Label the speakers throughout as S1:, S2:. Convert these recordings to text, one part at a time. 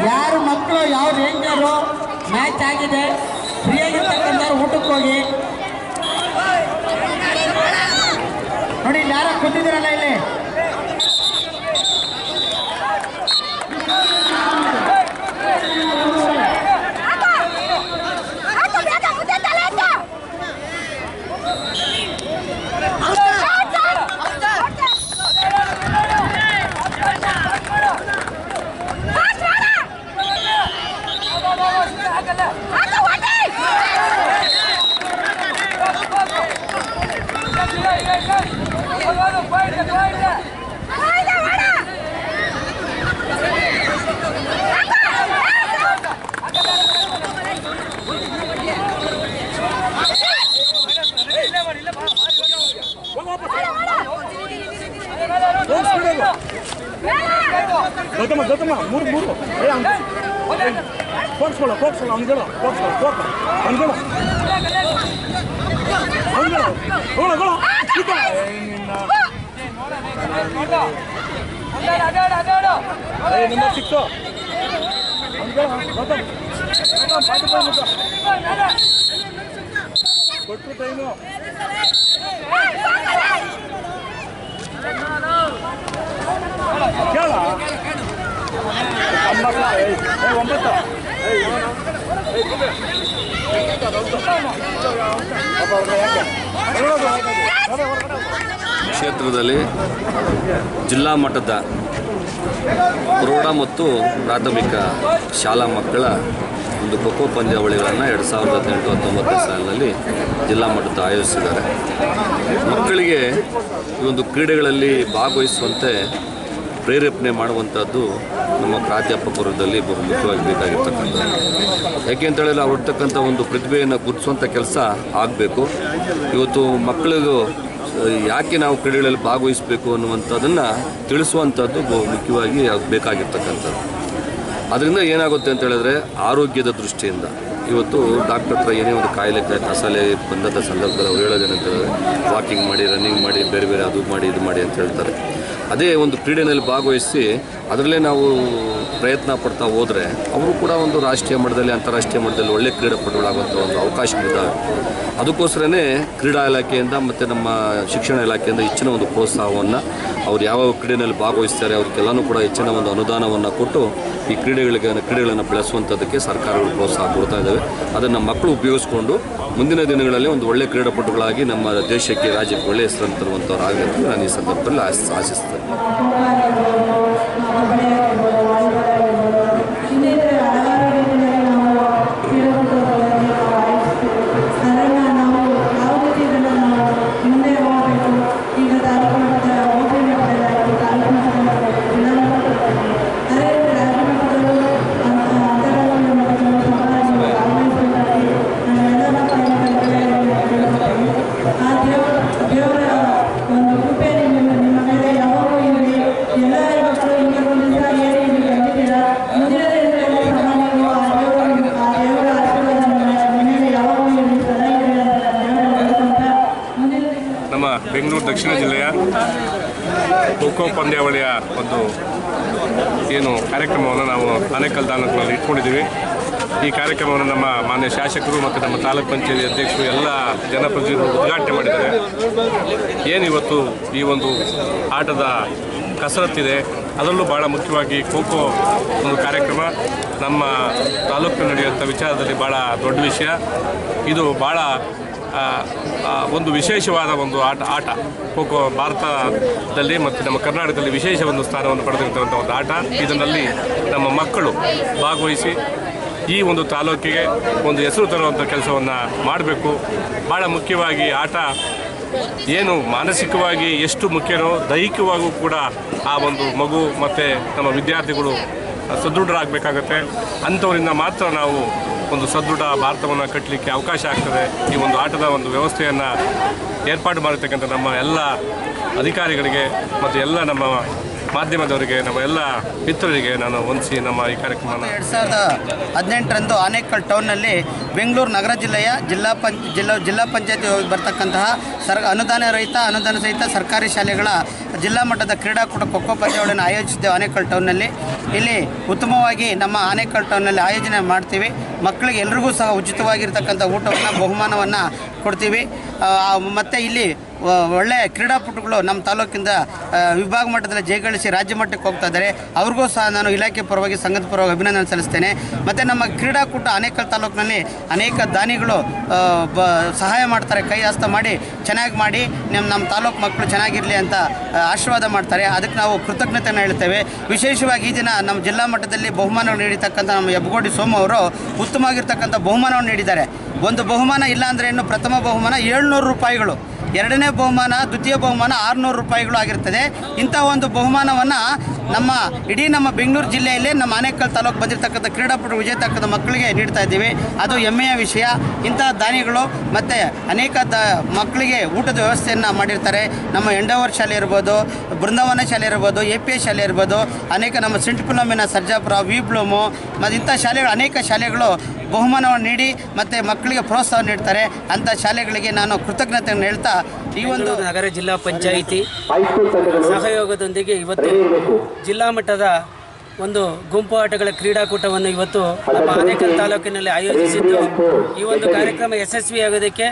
S1: ಯಾರು ಮಕ್ಕಳು ಯಾವ ರೇಂಜರು ಮ್ಯಾಚ್ ಆಗಿದೆ ಫ್ರೀಯಾಗಿರ್ತಕ್ಕಂಥವ್ರು ಊಟಕ್ಕೆ ಹೋಗಿ ನೋಡಿ. ಇಲ್ಲಿ ಯಾರೋ ಕೂತಿದ್ದೀರಲ್ಲ ಇಲ್ಲಿ
S2: ಗೌತಮ ಮೂರು ಹೋಗ್ಸ್ಕೊಳ್ಳ ಹಂಗೇಳ ನಿಮ್ಮ ಸಿಕ್ತು ಕೊಟ್ಟು ಟೈಮು ಕೇಳ 9
S3: ಕ್ಷೇತ್ರದಲ್ಲಿ ಜಿಲ್ಲಾ ಮಟ್ಟದ ಪ್ರೌಢ ಮತ್ತು ಪ್ರಾಥಮಿಕ ಶಾಲಾ ಮಕ್ಕಳ ಒಂದು ಖೋ ಖೋ ಪಂದ್ಯಾವಳಿಗಳನ್ನು 2018-19 ಸಾಲಿನಲ್ಲಿ ಜಿಲ್ಲಾ ಮಟ್ಟದ ಆಯೋಜಿಸಿದ್ದಾರೆ. ಮಕ್ಕಳಿಗೆ ಈ ಒಂದು ಕ್ರೀಡೆಗಳಲ್ಲಿ ಭಾಗವಹಿಸುವಂತೆ ಪ್ರೇರೇಪಣೆ ಮಾಡುವಂಥದ್ದು ನಮ್ಮ ಪ್ರಾಧ್ಯಾಪಕರಲ್ಲಿ ಬಹು ಮುಖ್ಯವಾಗಿ ಬೇಕಾಗಿರ್ತಕ್ಕಂಥದ್ದು. ಯಾಕೆ ಅಂತ ಹೇಳಿದ್ರೆ ಅವ್ರಿರ್ತಕ್ಕಂಥ ಒಂದು ಪ್ರತಿಭೆಯನ್ನು ಗುರುತಿಸುವಂಥ ಕೆಲಸ ಆಗಬೇಕು. ಇವತ್ತು ಮಕ್ಕಳಿಗೂ ಯಾಕೆ ನಾವು ಕ್ರೀಡೆಗಳಲ್ಲಿ ಭಾಗವಹಿಸಬೇಕು ಅನ್ನುವಂಥದ್ದನ್ನು ತಿಳಿಸುವಂಥದ್ದು ಬಹು ಮುಖ್ಯವಾಗಿ ಬೇಕಾಗಿರ್ತಕ್ಕಂಥದ್ದು. ಅದರಿಂದ ಏನಾಗುತ್ತೆ ಅಂತ ಹೇಳಿದ್ರೆ ಆರೋಗ್ಯದ ದೃಷ್ಟಿಯಿಂದ ಇವತ್ತು ಡಾಕ್ಟರ್ ಹತ್ರ ಏನೇ ಒಂದು ಕಾಯಿಲೆ ಕಸಾಲೆ ಬಂದಂಥ ಸಂದರ್ಭದಲ್ಲಿ ಅವ್ರು ಹೇಳೋದೇನಂತ ಹೇಳಿದ್ರೆ ವಾಕಿಂಗ್ ಮಾಡಿ, ರನ್ನಿಂಗ್ ಮಾಡಿ, ಬೇರೆ ಬೇರೆ ಅದು ಮಾಡಿ ಇದು ಮಾಡಿ ಅಂತ ಹೇಳ್ತಾರೆ. ಅದೇ ಒಂದು ಕ್ರೀಡೆಯಲ್ಲಿ ಭಾಗವಹಿಸಿ ಅದರಲ್ಲೇ ನಾವು ಪ್ರಯತ್ನ ಪಡ್ತಾ ಹೋದರೆ ಅವರು ಕೂಡ ಒಂದು ರಾಷ್ಟ್ರೀಯ ಮಟ್ಟದಲ್ಲಿ ಅಂತಾರಾಷ್ಟ್ರೀಯ ಮಟ್ಟದಲ್ಲಿ ಒಳ್ಳೆ ಕ್ರೀಡಾಪಟುಗಳಾಗುವಂಥ ಒಂದು ಅವಕಾಶಗಳಿದ್ದಾವೆ. ಅದಕ್ಕೋಸ್ಕರನೇ ಕ್ರೀಡಾ ಇಲಾಖೆಯಿಂದ ಮತ್ತು ನಮ್ಮ ಶಿಕ್ಷಣ ಇಲಾಖೆಯಿಂದ ಹೆಚ್ಚಿನ ಒಂದು ಪ್ರೋತ್ಸಾಹವನ್ನು ಅವ್ರು ಯಾವ ಕ್ರೀಡೆಯಲ್ಲಿ ಭಾಗವಹಿಸ್ತಾರೆ ಅವ್ರಿಗೆಲ್ಲನೂ ಕೂಡ ಹೆಚ್ಚಿನ ಒಂದು ಅನುದಾನವನ್ನು ಕೊಟ್ಟು ಈ ಕ್ರೀಡೆಗಳನ್ನು ಬೆಳೆಸುವಂಥದ್ದಕ್ಕೆ ಸರ್ಕಾರಗಳು ಪ್ರೋತ್ಸಾಹ ಕೊಡ್ತಾ ಇದ್ದಾವೆ. ಅದನ್ನು ಮಕ್ಕಳು ಉಪಯೋಗಿಸ್ಕೊಂಡು ಮುಂದಿನ ದಿನಗಳಲ್ಲಿ ಒಂದು ಒಳ್ಳೆಯ ಕ್ರೀಡಾಪಟುಗಳಾಗಿ ನಮ್ಮ ದೇಶಕ್ಕೆ, ರಾಜ್ಯಕ್ಕೆ ಒಳ್ಳೆಯ ಹೆಸರನ್ನು ತರುವಂಥವ್ರು ಆಗಲಿ ಅಂತ ನಾನು ಈ ಸಂದರ್ಭದಲ್ಲಿ ಆಶಿಸ್ತೇನೆ.
S2: ನಮ್ಮ ಬೆಂಗಳೂರು ದಕ್ಷಿಣ ಜಿಲ್ಲೆಯ ಖೋ ಖೋ ಪಂದ್ಯಾವಳಿಯ ಒಂದು ಏನು ಕಾರ್ಯಕ್ರಮವನ್ನು ನಾವು ಆನೇಕಲ್ ತಾಲೂಕಿನಲ್ಲಿ ಇಟ್ಕೊಂಡಿದ್ದೀವಿ. ಈ ಕಾರ್ಯಕ್ರಮವನ್ನು ನಮ್ಮ ಮಾನ್ಯ ಶಾಸಕರು ಮತ್ತು ನಮ್ಮ ತಾಲೂಕು ಪಂಚಾಯತಿ ಅಧ್ಯಕ್ಷರು ಎಲ್ಲ ಜನಪ್ರತಿನಿಧಿಗಳು ಉದ್ಘಾಟನೆ ಮಾಡಿದ್ದಾರೆ. ಏನಿವತ್ತು ಈ ಒಂದು ಆಟದ ಕಸರತ್ತಿದೆ, ಅದರಲ್ಲೂ ಭಾಳ ಮುಖ್ಯವಾಗಿ ಖೋ ಖೋ ಒಂದು ಕಾರ್ಯಕ್ರಮ ನಮ್ಮ ತಾಲೂಕಿನಲ್ಲಿ ನಡೆಯುವಂಥ ವಿಚಾರದಲ್ಲಿ ಭಾಳ ದೊಡ್ಡ ವಿಷಯ. ಇದು ಭಾಳ ಒಂದು ವಿಶೇಷವಾದ ಒಂದು ಆಟ ಖೋ ಖೋ ಭಾರತದಲ್ಲಿ ಮತ್ತು ನಮ್ಮ ಕರ್ನಾಟಕದಲ್ಲಿ ವಿಶೇಷ ಒಂದು ಸ್ಥಾನವನ್ನು ಪಡೆದಿರ್ತಕ್ಕಂಥ ಒಂದು ಆಟ. ಇದರಲ್ಲಿ ನಮ್ಮ ಮಕ್ಕಳು ಭಾಗವಹಿಸಿ ಈ ಒಂದು ತಾಲೂಕಿಗೆ ಒಂದು ಹೆಸರು ತರುವಂಥ ಕೆಲಸವನ್ನು ಮಾಡಬೇಕು. ಭಾಳ ಮುಖ್ಯವಾಗಿ ಆಟ ಏನು ಮಾನಸಿಕವಾಗಿ ಎಷ್ಟು ಮುಖ್ಯನೋ ದೈಹಿಕವಾಗೂ ಕೂಡ ಆ ಒಂದು ಮಗು ಮತ್ತು ನಮ್ಮ ವಿದ್ಯಾರ್ಥಿಗಳು ಸದೃಢರಾಗಬೇಕಾಗತ್ತೆ. ಅಂಥವರಿಂದ ಮಾತ್ರ ನಾವು ಒಂದು ಸದೃಢ ಭಾರತವನ್ನು ಕಟ್ಟಲಿಕ್ಕೆ ಅವಕಾಶ ಆಗ್ತದೆ. ಈ ಒಂದು ಆಟದ ಒಂದು ವ್ಯವಸ್ಥೆಯನ್ನು ಏರ್ಪಾಡು ಮಾಡಿರ್ತಕ್ಕಂಥ ನಮ್ಮ ಎಲ್ಲ ಅಧಿಕಾರಿಗಳಿಗೆ ಮತ್ತು ಎಲ್ಲ ನಮ್ಮ ಮಾಧ್ಯಮದವರಿಗೆ, ನಮ್ಮ ಎಲ್ಲ ಮಿತ್ರರಿಗೆ ನಾನು ವಂದಿಸಿ ನಮ್ಮ ಈ ಕಾರ್ಯಕ್ರಮನ
S4: 2018ರಂದು ಆನೇಕಲ್ ಟೌನ್ನಲ್ಲಿ ಬೆಂಗಳೂರು ನಗರ ಜಿಲ್ಲೆಯ ಜಿಲ್ಲಾ ಪಂಚಾಯತಿ ಬರ್ತಕ್ಕಂತಹ ಅನುದಾನ ಸಹಿತ ಸರ್ಕಾರಿ ಶಾಲೆಗಳ ಜಿಲ್ಲಾ ಮಟ್ಟದ ಕ್ರೀಡಾಕೂಟ ಖೋ ಪಂದ್ಯಾವಳಿಯನ್ನು ಆಯೋಜಿಸಿದ್ದೇವೆ ಆನೇಕಲ್ ಟೌನ್ನಲ್ಲಿ. ಇಲ್ಲಿ ಉತ್ತಮವಾಗಿ ನಮ್ಮ ಆನೇಕಲ್ ಟೌನ್ನಲ್ಲಿ ಆಯೋಜನೆ ಮಾಡ್ತೀವಿ. ಮಕ್ಕಳಿಗೆ ಎಲ್ರಿಗೂ ಸಹ ಉಚಿತವಾಗಿರ್ತಕ್ಕಂಥ ಊಟವನ್ನು ಬಹುಮಾನವನ್ನು ಕೊಡ್ತೀವಿ. ಮತ್ತು ಇಲ್ಲಿ ಒಳ್ಳೆಯ ಕ್ರೀಡಾಪಟುಗಳು ನಮ್ಮ ತಾಲೂಕಿಂದ ವಿಭಾಗ ಮಟ್ಟದಲ್ಲಿ ಜಯಗಳಿಸಿ ರಾಜ್ಯ ಮಟ್ಟಕ್ಕೆ ಹೋಗ್ತಾ ಇದ್ದಾರೆ. ಅವ್ರಿಗೂ ಸಹ ನಾನು ಇಲಾಖೆ ಪರವಾಗಿ ಸಂಘದ ಪರವಾಗಿ ಅಭಿನಂದನೆ ಸಲ್ಲಿಸ್ತೇನೆ. ಮತ್ತು ನಮ್ಮ ಕ್ರೀಡಾಕೂಟ ಆನೇಕಲ್ ತಾಲೂಕಿನಲ್ಲಿ ಅನೇಕ ದಾನಿಗಳು ಸಹಾಯ ಮಾಡ್ತಾರೆ, ಕೈ ಹಸ್ತ ಮಾಡಿ ಚೆನ್ನಾಗಿ ಮಾಡಿ ನಮ್ಮ ತಾಲೂಕು ಮಕ್ಕಳು ಚೆನ್ನಾಗಿರಲಿ ಅಂತ ಆಶೀರ್ವಾದ ಮಾಡ್ತಾರೆ. ಅದಕ್ಕೆ ನಾವು ಕೃತಜ್ಞತೆಯನ್ನು ಹೇಳ್ತೇವೆ. ವಿಶೇಷವಾಗಿ ಈ ದಿನ ನಮ್ಮ ಜಿಲ್ಲಾ ಮಟ್ಟದಲ್ಲಿ ಬಹುಮಾನವನ್ನು ನೀಡಿರ್ತಕ್ಕಂಥ ನಮ್ಮ ಹೆಬ್ಬಗೋಡಿ ಸೋಮು ಅವರು ಉತ್ತಮವಾಗಿರ್ತಕ್ಕಂಥ ಬಹುಮಾನವನ್ನು ನೀಡಿದ್ದಾರೆ. ಒಂದು ಬಹುಮಾನ ಇಲ್ಲ ಅಂದರೆ ಇನ್ನು ಪ್ರಥಮ ಬಹುಮಾನ 700 ರೂಪಾಯಿಗಳು, ಎರಡನೇ ಬಹುಮಾನ, ದ್ವಿತೀಯ ಬಹುಮಾನ 600 ರೂಪಾಯಿಗಳು ಆಗಿರ್ತದೆ. ಇಂಥ ಒಂದು ಬಹುಮಾನವನ್ನು ನಮ್ಮ ಬೆಂಗಳೂರು ಜಿಲ್ಲೆಯಲ್ಲಿ ನಮ್ಮ ಆನೇಕಲ್ ತಾಲೂಕು ಬಂದಿರತಕ್ಕಂಥ ಕ್ರೀಡಾಪಟು ವಿಜೇತಕ್ಕಂಥ ಮಕ್ಕಳಿಗೆ ನೀಡ್ತಾ ಇದ್ದೀವಿ. ಅದು ಹೆಮ್ಮೆಯ ವಿಷಯ. ಇಂಥ ದಾನಿಗಳು ಮತ್ತು ಅನೇಕ ಮಕ್ಕಳಿಗೆ ಊಟದ ವ್ಯವಸ್ಥೆಯನ್ನು ಮಾಡಿರ್ತಾರೆ. ನಮ್ಮ ಎಂಡವರ್ ಶಾಲೆ ಇರ್ಬೋದು, ಬೃಂದಾವನ ಶಾಲೆ ಇರ್ಬೋದು, APS ಶಾಲೆ ಇರ್ಬೋದು, ಅನೇಕ ನಮ್ಮ ಸೆಂಟ್ ಫಿಲೋಮಿನಾ ಸರ್ಜಾಪುರ, ವಿ ಬ್ಲೂಮು ಮತ್ತು ಇಂಥ ಶಾಲೆಗಳು ಅನೇಕ ಶಾಲೆಗಳು ಬಹುಮಾನವನ್ನು ನೀಡಿ ಮತ್ತು ಮಕ್ಕಳಿಗೆ ಪ್ರೋತ್ಸಾಹ ನೀಡ್ತಾರೆ. ಅಂಥ ಶಾಲೆಗಳಿಗೆ ನಾನು ಕೃತಜ್ಞತೆಯನ್ನು ಹೇಳ್ತಾ ಈ ಒಂದು
S5: ನಗರ ಜಿಲ್ಲಾ ಪಂಚಾಯಿತಿ ಸಹಯೋಗದೊಂದಿಗೆ ಇವತ್ತು ಜಿಲ್ಲಾ ಮಟ್ಟದ ಒಂದು ಗುಂಪು ಆಟಗಳ ಕ್ರೀಡಾಕೂಟವನ್ನು ಇವತ್ತು ನಮ್ಮ ಆನೇಕಲ್ ತಾಲೂಕಿನಲ್ಲಿ ಆಯೋಜಿಸಿದ್ದು, ಈ ಒಂದು ಕಾರ್ಯಕ್ರಮ ಯಶಸ್ವಿಯಾಗೋದಕ್ಕೆ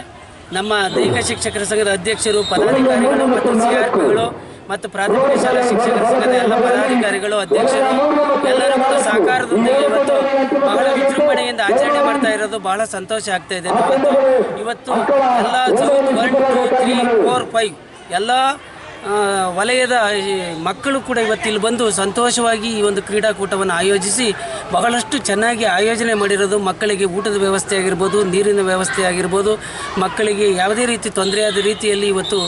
S5: ನಮ್ಮ ದೈಹಿಕ ಶಿಕ್ಷಕರ ಸಂಘದ ಅಧ್ಯಕ್ಷರು, ಪದಾಧಿಕಾರಿಗಳು ಮತ್ತು CRPಗಳು ಮತ್ತು ಪ್ರಾಥಮಿಕ ಶಾಲಾ ಶಿಕ್ಷಕರ ಸಂಘದ ಎಲ್ಲ ಪದಾಧಿಕಾರಿಗಳು, ಅಧ್ಯಕ್ಷರು ಎಲ್ಲರೂ ಕೂಡ ಸಹಕಾರದೊಂದಿಗೆ ಇವತ್ತು ಬಹಳ ವಿಜೃಂಭಣೆಯಿಂದ ಆಚರಣೆ ಮಾಡ್ತಾ ಇರೋದು ಬಹಳ ಸಂತೋಷ ಆಗ್ತಾ ಇದೆ. ಇವತ್ತು ಎಲ್ಲ ಸೌತ್ 1, 2, 3, 4, 5 ಎಲ್ಲ ವಲಯದ ಮಕ್ಕಳು ಕೂಡ ಇವತ್ತಿಲ್ಲಿ ಬಂದು ಸಂತೋಷವಾಗಿ ಈ ಒಂದು ಕ್ರೀಡಾಕೂಟವನ್ನು ಆಯೋಜಿಸಿ ಬಹಳಷ್ಟು ಚೆನ್ನಾಗಿ ಆಯೋಜನೆ ಮಾಡಿರೋದು. ಮಕ್ಕಳಿಗೆ ಊಟದ ವ್ಯವಸ್ಥೆ ಆಗಿರ್ಬೋದು, ನೀರಿನ ವ್ಯವಸ್ಥೆ ಆಗಿರ್ಬೋದು, ಮಕ್ಕಳಿಗೆ ಯಾವುದೇ ರೀತಿ ತೊಂದರೆಯಾದ ರೀತಿಯಲ್ಲಿ ಇವತ್ತು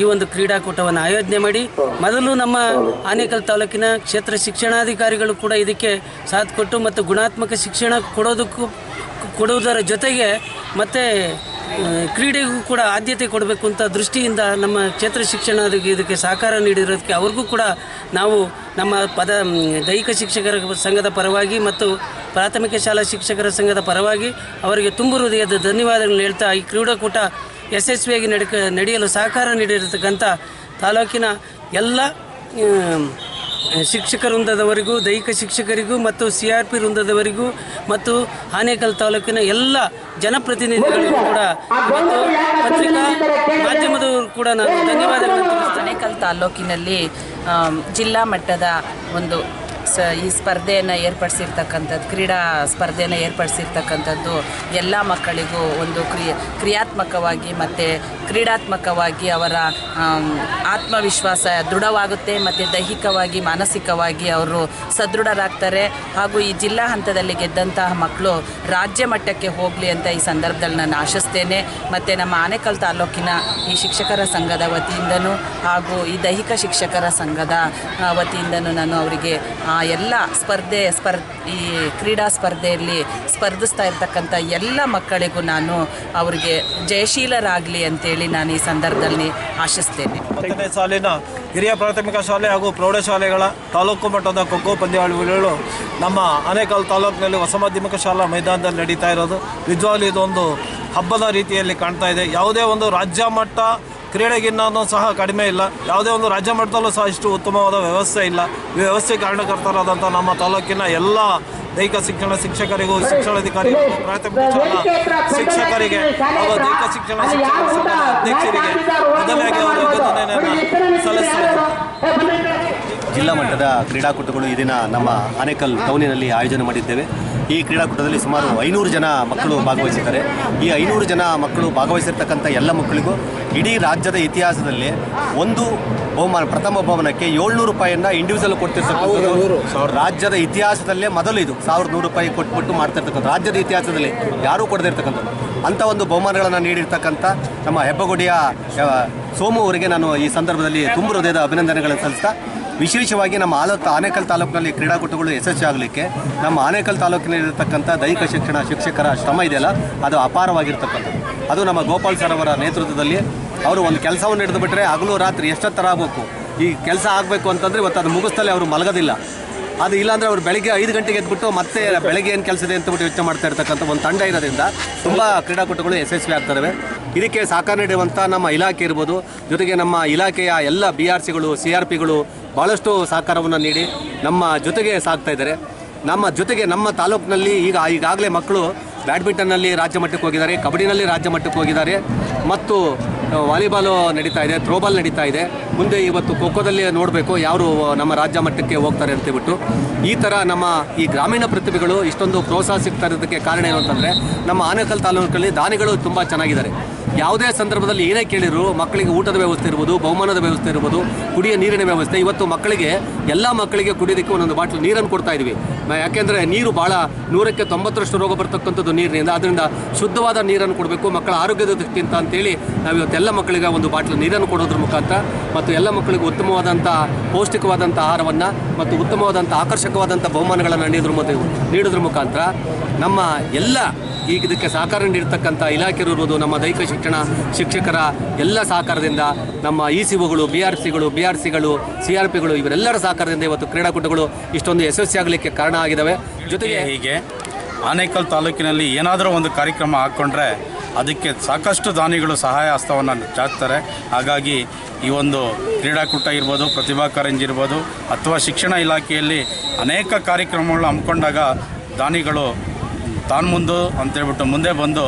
S5: ಈ ಒಂದು ಕ್ರೀಡಾಕೂಟವನ್ನು ಆಯೋಜನೆ ಮಾಡಿ, ಮೊದಲು ನಮ್ಮ ಆನೇಕಲ್ ತಾಲೂಕಿನ ಕ್ಷೇತ್ರ ಶಿಕ್ಷಣಾಧಿಕಾರಿಗಳು ಕೂಡ ಇದಕ್ಕೆ ಸಾಥ್ ಕೊಟ್ಟು ಮತ್ತು ಗುಣಾತ್ಮಕ ಶಿಕ್ಷಣ ಕೊಡುವುದರ ಜೊತೆಗೆ ಮತ್ತು ಕ್ರೀಡೆಗೂ ಕೂಡ ಆದ್ಯತೆ ಕೊಡಬೇಕು ಅಂತ ದೃಷ್ಟಿಯಿಂದ ನಮ್ಮ ಕ್ಷೇತ್ರ ಶಿಕ್ಷಣ ಇದಕ್ಕೆ ಸಹಕಾರ ನೀಡಿರೋದಕ್ಕೆ ಅವ್ರಿಗೂ ಕೂಡ ನಾವು ನಮ್ಮ ದೈಹಿಕ ಶಿಕ್ಷಕರ ಸಂಘದ ಪರವಾಗಿ ಮತ್ತು ಪ್ರಾಥಮಿಕ ಶಾಲಾ ಶಿಕ್ಷಕರ ಸಂಘದ ಪರವಾಗಿ ಅವರಿಗೆ ತುಂಬು ಹೃದಯದ ಧನ್ಯವಾದಗಳನ್ನು ಹೇಳ್ತಾ, ಈ ಕ್ರೀಡಾಕೂಟ ಯಶಸ್ವಿಯಾಗಿ ನಡೆಯಲು ಸಹಕಾರ ನೀಡಿರತಕ್ಕಂಥ ತಾಲೂಕಿನ ಎಲ್ಲ ಶಿಕ್ಷಕ ವೃಂದದವರಿಗೂ, ದೈಹಿಕ ಶಿಕ್ಷಕರಿಗೂ ಮತ್ತು CRP ವೃಂದದವರಿಗೂ ಮತ್ತು ಆನೇಕಲ್ ತಾಲೂಕಿನ ಎಲ್ಲ ಜನಪ್ರತಿನಿಧಿಗಳಿಗೂ ಕೂಡ ಮತ್ತು ಪತ್ರಿಕಾ ಮಾಧ್ಯಮದವರು ಕೂಡ ನಾನು ಧನ್ಯವಾದಗಳನ್ನು ತಿಳಿಸ್ತೇನೆ.
S6: ಆನೇಕಲ್ ತಾಲೂಕಿನಲ್ಲಿ ಜಿಲ್ಲಾ ಮಟ್ಟದ ಒಂದು ಈ ಸ್ಪರ್ಧೆಯನ್ನು ಏರ್ಪಡಿಸಿರ್ತಕ್ಕಂಥದ್ದು, ಕ್ರೀಡಾ ಸ್ಪರ್ಧೆಯನ್ನು ಏರ್ಪಡಿಸಿರ್ತಕ್ಕಂಥದ್ದು ಎಲ್ಲ ಮಕ್ಕಳಿಗೂ ಒಂದು ಕ್ರಿಯಾತ್ಮಕವಾಗಿ ಮತ್ತು ಕ್ರೀಡಾತ್ಮಕವಾಗಿ ಅವರ ಆತ್ಮವಿಶ್ವಾಸ ದೃಢವಾಗುತ್ತೆ ಮತ್ತು ದೈಹಿಕವಾಗಿ ಮಾನಸಿಕವಾಗಿ ಅವರು ಸದೃಢರಾಗ್ತಾರೆ. ಹಾಗೂ ಈ ಜಿಲ್ಲಾ ಹಂತದಲ್ಲಿ ಗೆದ್ದಂತಹ ಮಕ್ಕಳು ರಾಜ್ಯ ಮಟ್ಟಕ್ಕೆ ಹೋಗಲಿ ಅಂತ ಈ ಸಂದರ್ಭದಲ್ಲಿ ನಾನು ಆಶಿಸ್ತೇನೆ. ಮತ್ತು ನಮ್ಮ ಆನೇಕಲ್ ತಾಲೂಕಿನ ಈ ಶಿಕ್ಷಕರ ಸಂಘದ ವತಿಯಿಂದನೂ ಹಾಗೂ ಈ ದೈಹಿಕ ಶಿಕ್ಷಕರ ಸಂಘದ ವತಿಯಿಂದನೂ ನಾನು ಅವರಿಗೆ ಎಲ್ಲ ಈ ಕ್ರೀಡಾ ಸ್ಪರ್ಧೆಯಲ್ಲಿ ಸ್ಪರ್ಧಿಸ್ತಾ ಇರ್ತಕ್ಕಂಥ ಎಲ್ಲ ಮಕ್ಕಳಿಗೂ ನಾನು ಅವರಿಗೆ ಜಯಶೀಲರಾಗಲಿ ಅಂತೇಳಿ ನಾನು ಈ ಸಂದರ್ಭದಲ್ಲಿ ಆಶಿಸ್ತೇನೆ.
S7: 10ನೇ ಸಾಲಿನ ಹಿರಿಯ ಪ್ರಾಥಮಿಕ ಶಾಲೆ ಹಾಗೂ ಪ್ರೌಢಶಾಲೆಗಳ ತಾಲೂಕು ಮಟ್ಟದ ಖೋ ಪಂದ್ಯಾವಳಿಗಳು ನಮ್ಮ ಆನೇಕಲ್ ತಾಲೂಕಿನಲ್ಲಿ ಹೊಸ ಮಾಧ್ಯಮಿಕ ಶಾಲಾ ಮೈದಾನದಲ್ಲಿ ನಡೀತಾ ಇರೋದು ನಿಜವಾಗ್ಲೂ ಇದೊಂದು ಹಬ್ಬದ ರೀತಿಯಲ್ಲಿ ಕಾಣ್ತಾ ಇದೆ. ಯಾವುದೇ ಒಂದು ರಾಜ್ಯ ಮಟ್ಟ ಕ್ರೀಡೆಗಿನ್ನೂ ಸಹ ಕಡಿಮೆ ಇಲ್ಲ. ಯಾವುದೇ ಒಂದು ರಾಜ್ಯ ಮಟ್ಟದಲ್ಲೂ ಸಹ ಇಷ್ಟು ಉತ್ತಮವಾದ ವ್ಯವಸ್ಥೆ ಇಲ್ಲ. ಈ ವ್ಯವಸ್ಥೆ ಕಾರಣಕರ್ತರಾದಂಥ ನಮ್ಮ ತಾಲೂಕಿನ ಎಲ್ಲ ದೈಹಿಕ ಶಿಕ್ಷಣ ಶಿಕ್ಷಕರಿಗೂ, ಶಿಕ್ಷಣಾಧಿಕಾರಿಗಳಿಗೂ, ಪ್ರಾಥಮಿಕ ಶಾಲಾ ಶಿಕ್ಷಕರಿಗೆ ಹಾಗೂ ದೈಹಿಕ ಶಿಕ್ಷಣ ಶಿಕ್ಷಕರ ಸಂಘದ ಅಧ್ಯಕ್ಷರಿಗೆ ಮೊದಲಾಗಿ ಅವರು ಅಭಿನಂದನೆಯನ್ನು ಸಲ್ಲಿಸ್ತಾ ಇದ್ದಾರೆ.
S8: ಜಿಲ್ಲಾ ಮಟ್ಟದ ಕ್ರೀಡಾಕೂಟಗಳು ಈ ದಿನ ನಮ್ಮ ಆನೇಕಲ್ ಟೌನಿನಲ್ಲಿ ಆಯೋಜನೆ ಮಾಡಿದ್ದೇವೆ. ಈ ಕ್ರೀಡಾಕೂಟದಲ್ಲಿ ಸುಮಾರು 500 ಜನ ಮಕ್ಕಳು ಭಾಗವಹಿಸಿದ್ದಾರೆ. ಈ 500 ಜನ ಮಕ್ಕಳು ಭಾಗವಹಿಸಿರ್ತಕ್ಕಂಥ ಎಲ್ಲ ಮಕ್ಕಳಿಗೂ ಇಡೀ ರಾಜ್ಯದ ಇತಿಹಾಸದಲ್ಲಿ ಒಂದು ಬಹುಮಾನ, ಪ್ರಥಮ ಬಹುಮಾನಕ್ಕೆ 700 ರೂಪಾಯಿಯನ್ನು ಇಂಡಿವಿಜುವಲ್ ಕೊಡ್ತಿರ್ತಕ್ಕಂಥದ್ದು ರಾಜ್ಯದ ಇತಿಹಾಸದಲ್ಲೇ ಮೊದಲು. ಇದು 1100 ರೂಪಾಯಿ ಕೊಟ್ಬಿಟ್ಟು ಮಾಡ್ತಿರ್ತಕ್ಕಂಥ ರಾಜ್ಯದ ಇತಿಹಾಸದಲ್ಲಿ ಯಾರೂ ಕೊಡದೇ ಇರ್ತಕ್ಕಂಥದ್ದು. ಅಂಥ ಒಂದು ಬಹುಮಾನಗಳನ್ನು ನೀಡಿರ್ತಕ್ಕಂಥ ನಮ್ಮ ಹೆಬ್ಬಗೋಡಿಯ ಸೋಮು ಅವರಿಗೆ ನಾನು ಈ ಸಂದರ್ಭದಲ್ಲಿ ತುಂಬ ಹೃದಯದ ಅಭಿನಂದನೆಗಳನ್ನು ಸಲ್ಲಿಸ್ತಾ ವಿಶೇಷವಾಗಿ ನಮ್ಮ ಆನೇಕಲ್ ತಾಲೂಕಿನಲ್ಲಿ ಕ್ರೀಡಾಕೂಟಗಳು ಯಶಸ್ವಿ ಆಗಲಿಕ್ಕೆ ನಮ್ಮ ಆನೇಕಲ್ ತಾಲೂಕಿನಲ್ಲಿರತಕ್ಕಂಥ ದೈಹಿಕ ಶಿಕ್ಷಣ ಶಿಕ್ಷಕರ ಶ್ರಮ ಇದೆಯಲ್ಲ ಅದು ಅಪಾರವಾಗಿರ್ತಕ್ಕಂಥದ್ದು. ಅದು ನಮ್ಮ ಗೋಪಾಲ್ ಸರ್ ಅವರ ನೇತೃತ್ವದಲ್ಲಿ ಅವರು ಒಂದು ಕೆಲಸವನ್ನು ಹಿಡಿದು ಬಿಟ್ಟರೆ ಹಗಲು ರಾತ್ರಿ ಎಷ್ಟೊತ್ತರ ಆಗಬೇಕು, ಈ ಕೆಲಸ ಆಗಬೇಕು ಅಂತಂದರೆ ಇವತ್ತು ಅದು ಮುಗಿಸ್ತಲೇ ಅವರು ಮಲಗೋದಿಲ್ಲ. ಅದು ಇಲ್ಲಾಂದರೆ ಅವರು ಬೆಳಗ್ಗೆ 5 ಗಂಟೆಗೆ ಎದ್ಬಿಟ್ಟು ಮತ್ತೆ ಬೆಳಗ್ಗೆ ಏನು ಕೆಲಸ ಇದೆ ಅಂತಬಿಟ್ಟು ಯೋಚನೆ ಮಾಡ್ತಾ ಇರ್ತಕ್ಕಂಥ ಒಂದು ತಂಡ ಇರೋದ್ರಿಂದ ತುಂಬ ಕ್ರೀಡಾಕೂಟಗಳು ಯಶಸ್ವಿ ಆಗ್ತವೆ. ಇದಕ್ಕೆ ಸಹಕಾರ ನೀಡುವಂಥ ನಮ್ಮ ಇಲಾಖೆ ಇರ್ಬೋದು, ಜೊತೆಗೆ ನಮ್ಮ ಇಲಾಖೆಯ ಎಲ್ಲ BRCಗಳು CRPಗಳು ಭಾಳಷ್ಟು ಸಹಕಾರವನ್ನು ನೀಡಿ ನಮ್ಮ ಜೊತೆಗೆ ಸಾಗ್ತಾ ಇದ್ದಾರೆ. ನಮ್ಮ ಜೊತೆಗೆ ನಮ್ಮ ತಾಲೂಕಿನಲ್ಲಿ ಈಗಾಗಲೇ ಮಕ್ಕಳು ಬ್ಯಾಡ್ಮಿಂಟನ್ನಲ್ಲಿ ರಾಜ್ಯ ಮಟ್ಟಕ್ಕೆ ಹೋಗಿದ್ದಾರೆ, ಕಬಡ್ಡಿನಲ್ಲಿ ರಾಜ್ಯ ಮಟ್ಟಕ್ಕೆ ಹೋಗಿದ್ದಾರೆ, ಮತ್ತು ವಾಲಿಬಾಲು ನಡೀತಾ ಇದೆ, ಥ್ರೋಬಾಲ್ ನಡೀತಾ ಇದೆ. ಮುಂದೆ ಇವತ್ತು ಖೋಖೋದಲ್ಲಿ ನೋಡಬೇಕು ಯಾರು ನಮ್ಮ ರಾಜ್ಯ ಮಟ್ಟಕ್ಕೆ ಹೋಗ್ತಾರೆ ಅಂತೇಳ್ಬಿಟ್ಟು. ಈ ಥರ ನಮ್ಮ ಈ ಗ್ರಾಮೀಣ ಪ್ರತಿಭೆಗಳು ಇಷ್ಟೊಂದು ಪ್ರೋತ್ಸಾಹ ಸಿಗ್ತಾ ಇರೋದಕ್ಕೆ ಕಾರಣ ಏನು ಅಂತಂದರೆ ನಮ್ಮ ಆನೇಕಲ್ ತಾಲೂಕಲ್ಲಿ ದಾನಿಗಳು ತುಂಬ ಚೆನ್ನಾಗಿದ್ದಾರೆ. ಯಾವುದೇ ಸಂದರ್ಭದಲ್ಲಿ ಏನೇ ಕೇಳಿದ್ರು ಮಕ್ಕಳಿಗೆ ಊಟದ ವ್ಯವಸ್ಥೆ ಇರ್ಬೋದು, ಬಹುಮಾನದ ವ್ಯವಸ್ಥೆ ಇರ್ಬೋದು, ಕುಡಿಯ ನೀರಿನ ವ್ಯವಸ್ಥೆ. ಇವತ್ತು ಮಕ್ಕಳಿಗೆ ಎಲ್ಲ ಮಕ್ಕಳಿಗೆ ಕುಡಿಯೋದಕ್ಕೆ ಒಂದೊಂದು ಬಾಟ್ಲು ನೀರನ್ನು ಕೊಡ್ತಾ ಇದ್ವಿ. ಯಾಕೆಂದರೆ ನೀರು ಭಾಳ 100ಕ್ಕೆ 90% ರೋಗ ಬರ್ತಕ್ಕಂಥದ್ದು ನೀರಿನಿಂದ. ಅದರಿಂದ ಶುದ್ಧವಾದ ನೀರನ್ನು ಕೊಡಬೇಕು ಮಕ್ಕಳ ಆರೋಗ್ಯದ ದೃಷ್ಟಿಯಿಂದ ಅಂತೇಳಿ ನಾವು ಇವತ್ತೆಲ್ಲ ಮಕ್ಕಳಿಗೆ ಒಂದು ಬಾಟ್ಲು ನೀರನ್ನು ಕೊಡೋದ್ರ ಮುಖಾಂತರ ಮತ್ತು ಎಲ್ಲ ಮಕ್ಕಳಿಗೆ ಉತ್ತಮವಾದಂಥ ಪೌಷ್ಟಿಕವಾದಂಥ ಆಹಾರವನ್ನು ಮತ್ತು ಉತ್ತಮವಾದಂಥ ಆಕರ್ಷಕವಾದಂಥ ಬಹುಮಾನಗಳನ್ನು ನೀಡೋದ್ರ ಮುಖಾಂತರ ನಮ್ಮ ಎಲ್ಲ ಈಗ ಇದಕ್ಕೆ ಸಹಕಾರ ನೀಡತಕ್ಕಂಥ ಇಲಾಖೆ ಇರ್ಬೋದು, ನಮ್ಮ ದೈಹಿಕ ಶಿಕ್ಷಣ ಶಿಕ್ಷಕರ ಎಲ್ಲ ಸಹಕಾರದಿಂದ ನಮ್ಮ ECOಗಳು BRCಗಳು CRPಗಳು ಇವರೆಲ್ಲರ ಸಹಕಾರದಿಂದ ಇವತ್ತು ಕ್ರೀಡಾಕೂಟಗಳು ಇಷ್ಟೊಂದು ಯಶಸ್ವಿಯಾಗಲಿಕ್ಕೆ ಕಾರಣ ಆಗಿದ್ದಾವೆ. ಜೊತೆಗೆ
S9: ಹೀಗೆ ಆನೇಕಲ್ ತಾಲೂಕಿನಲ್ಲಿ ಏನಾದರೂ ಒಂದು ಕಾರ್ಯಕ್ರಮ ಹಾಕ್ಕೊಂಡ್ರೆ ಅದಕ್ಕೆ ಸಾಕಷ್ಟು ದಾನಿಗಳು ಸಹಾಯ ಹಸ್ತವನ್ನು ಚಾಚ್ತಾರೆ. ಹಾಗಾಗಿ ಈ ಒಂದು ಕ್ರೀಡಾಕೂಟ ಇರ್ಬೋದು, ಪ್ರತಿಭಾ ಕಾರಂಜಿ ಇರ್ಬೋದು, ಅಥವಾ ಶಿಕ್ಷಣ ಇಲಾಖೆಯಲ್ಲಿ ಅನೇಕ ಕಾರ್ಯಕ್ರಮಗಳನ್ನ ಹಮ್ಮಿಕೊಂಡಾಗ ದಾನಿಗಳು ತಾನು ಅಂತೇಳ್ಬಿಟ್ಟು ಮುಂದೆ ಬಂದು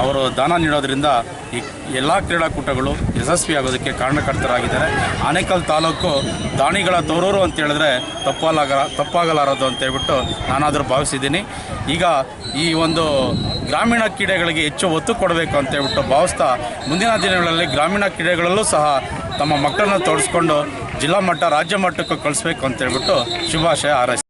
S9: ಅವರು ದಾನ ನೀಡೋದ್ರಿಂದ ಈ ಎಲ್ಲ ಕ್ರೀಡಾಕೂಟಗಳು ಯಶಸ್ವಿಯಾಗೋದಕ್ಕೆ ಕಾರಣಕರ್ತರಾಗಿದ್ದಾರೆ. ಆನೇಕಲ್ ತಾಲೂಕು ದಾನಿಗಳ ತೋರೂರು ಅಂತ ಹೇಳಿದ್ರೆ ತಪ್ಪಾಗಲಾರದು ಅಂತೇಳ್ಬಿಟ್ಟು ನಾನಾದರೂ ಭಾವಿಸಿದ್ದೀನಿ. ಈಗ ಈ ಒಂದು ಗ್ರಾಮೀಣ ಕ್ರೀಡೆಗಳಿಗೆ ಹೆಚ್ಚು ಒತ್ತು ಕೊಡಬೇಕು ಅಂತೇಳ್ಬಿಟ್ಟು ಭಾವಿಸ್ತಾ ಮುಂದಿನ ದಿನಗಳಲ್ಲಿ ಗ್ರಾಮೀಣ ಕ್ರೀಡೆಗಳಲ್ಲೂ ಸಹ ತಮ್ಮ ಮಕ್ಕಳನ್ನು ತೋರಿಸ್ಕೊಂಡು ಜಿಲ್ಲಾ ಮಟ್ಟ ರಾಜ್ಯ ಮಟ್ಟಕ್ಕೆ ಕಳಿಸ್ಬೇಕು ಅಂತೇಳ್ಬಿಟ್ಟು ಶುಭಾಶಯ ಹಾರೈಸ್ತೀನಿ.